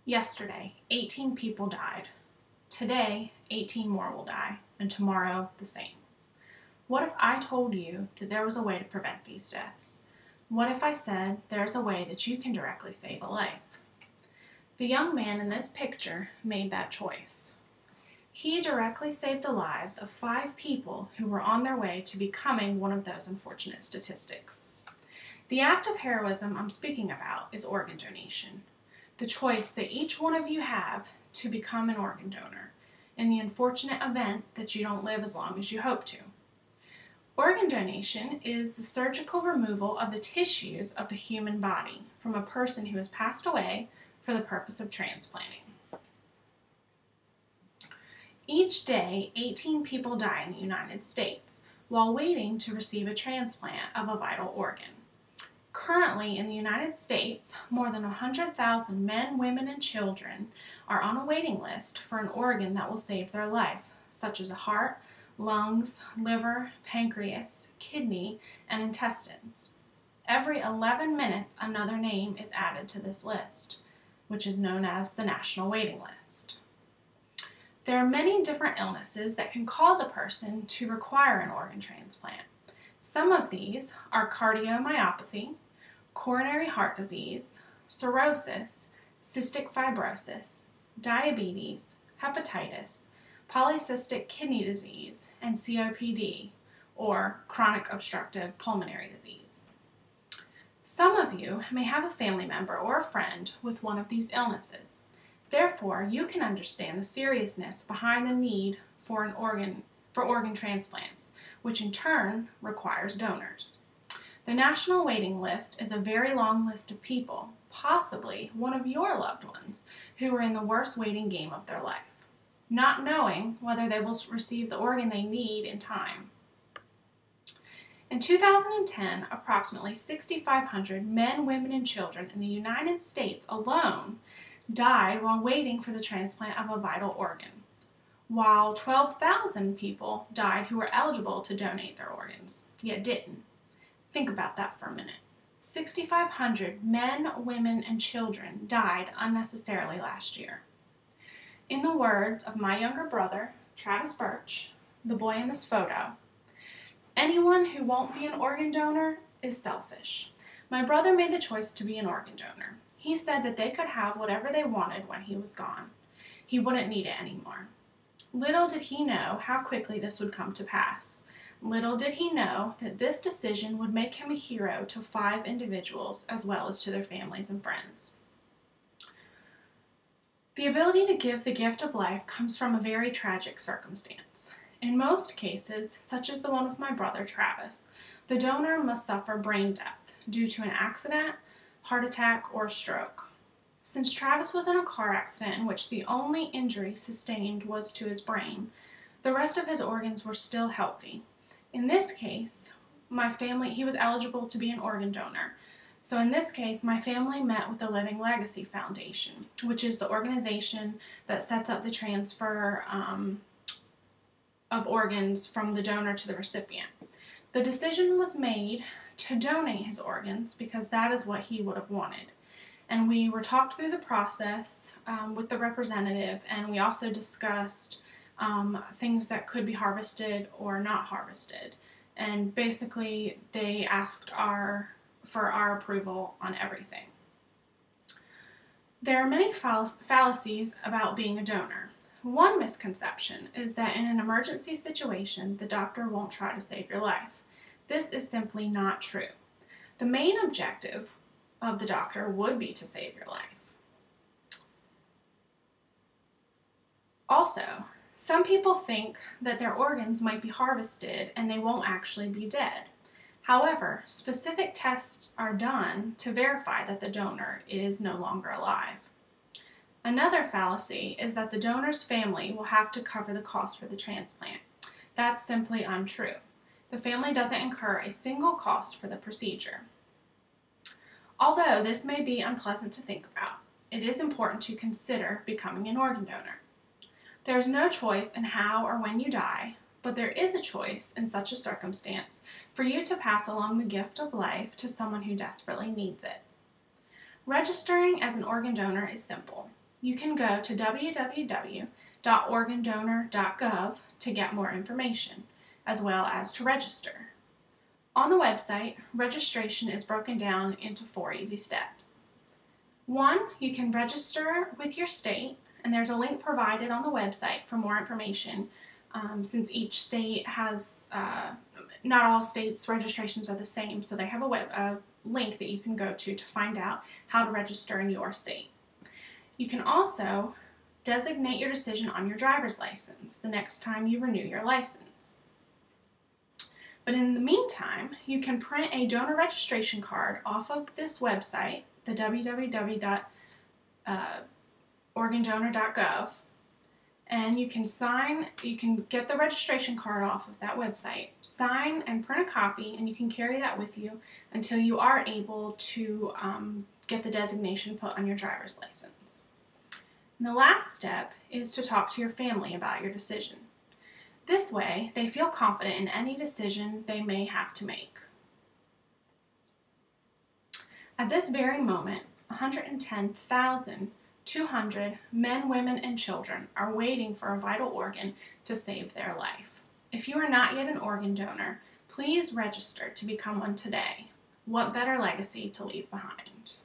Yesterday, 18 people died. Today, 18 more will die, and tomorrow the same. What if I told you that there was a way to prevent these deaths? What if I said there's a way that you can directly save a life? The young man in this picture made that choice. He directly saved the lives of 5 people who were on their way to becoming one of those unfortunate statistics. The act of heroism I'm speaking about is organ donation. The choice that each one of you have to become an organ donor in the unfortunate event that you don't live as long as you hope to. Organ donation is the surgical removal of the tissues of the human body from a person who has passed away for the purpose of transplanting. Each day, 18 people die in the United States while waiting to receive a transplant of a vital organ. Currently, in the United States, more than 100,000 men, women, and children are on a waiting list for an organ that will save their life, such as a heart, lungs, liver, pancreas, kidney, and intestines. Every 11 minutes, another name is added to this list, which is known as the National Waiting List. There are many different illnesses that can cause a person to require an organ transplant. Some of these are cardiomyopathy, coronary heart disease, cirrhosis, cystic fibrosis, diabetes, hepatitis, polycystic kidney disease, and COPD, or chronic obstructive pulmonary disease. Some of you may have a family member or a friend with one of these illnesses. Therefore, you can understand the seriousness behind the need for organ transplants, which in turn requires donors. The National Waiting List is a very long list of people, possibly one of your loved ones, who are in the worst waiting game of their life, not knowing whether they will receive the organ they need in time. In 2010, approximately 6,500 men, women, and children in the United States alone died while waiting for the transplant of a vital organ, while 12,000 people died who were eligible to donate their organs, yet didn't. Think about that for a minute. 6,500 men, women, and children died unnecessarily last year. In the words of my younger brother, Travis Birch, the boy in this photo, anyone who won't be an organ donor is selfish. My brother made the choice to be an organ donor. He said that they could have whatever they wanted when he was gone. He wouldn't need it anymore. Little did he know how quickly this would come to pass. Little did he know that this decision would make him a hero to 5 individuals as well as to their families and friends. The ability to give the gift of life comes from a very tragic circumstance. In most cases, such as the one with my brother Travis, the donor must suffer brain death due to an accident, heart attack, or stroke. Since Travis was in a car accident in which the only injury sustained was to his brain, the rest of his organs were still healthy. In this case, he was eligible to be an organ donor. So in this case, my family met with the Living Legacy Foundation, which is the organization that sets up the transfer of organs from the donor to the recipient. The decision was made to donate his organs because that is what he would have wanted. And we were talked through the process with the representative, and we also discussed things that could be harvested or not harvested. And basically, they asked for our approval on everything. There are many fallacies about being a donor. One misconception is that in an emergency situation, the doctor won't try to save your life. This is simply not true. The main objective of the doctor would be to save your life. Also, some people think that their organs might be harvested and they won't actually be dead. However, specific tests are done to verify that the donor is no longer alive. Another fallacy is that the donor's family will have to cover the cost for the transplant. That's simply untrue. The family doesn't incur a single cost for the procedure. Although this may be unpleasant to think about, it is important to consider becoming an organ donor. There is no choice in how or when you die, but there is a choice in such a circumstance for you to pass along the gift of life to someone who desperately needs it. Registering as an organ donor is simple. you can go to www.organdonor.gov to get more information, as well as to register. On the website, registration is broken down into 4 easy steps. 1, you can register with your state, and there's a link provided on the website for more information, since each state has, not all states' registrations are the same, so they have a link that you can go to find out how to register in your state. You can also designate your decision on your driver's license the next time you renew your license. But in the meantime, you can print a donor registration card off of this website, the www.organdonor.gov, and you can get the registration card off of that website, sign and print a copy, and you can carry that with you until you are able to get the designation put on your driver's license. And the last step is to talk to your family about your decision. This way, they feel confident in any decision they may have to make. At this very moment, 110,200 men, women, and children are waiting for a vital organ to save their life. If you are not yet an organ donor, please register to become one today. What better legacy to leave behind?